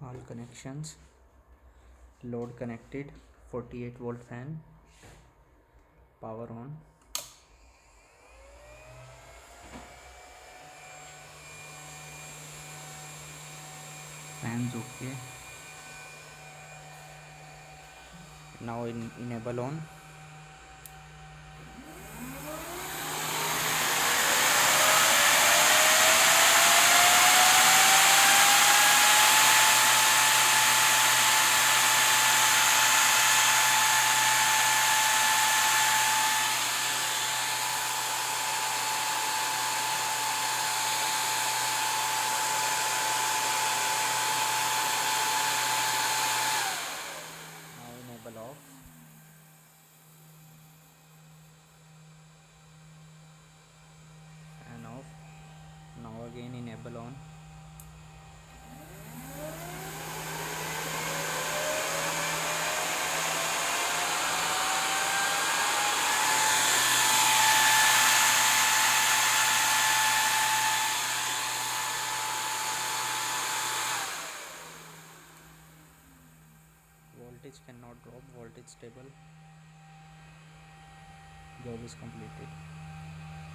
All connections. Load connected. 48-volt fan. Power on. Fans okay. Now enable on. Now enable off. Fan off. Now again enable on. Voltage cannot drop. Voltage stable. Job is completed.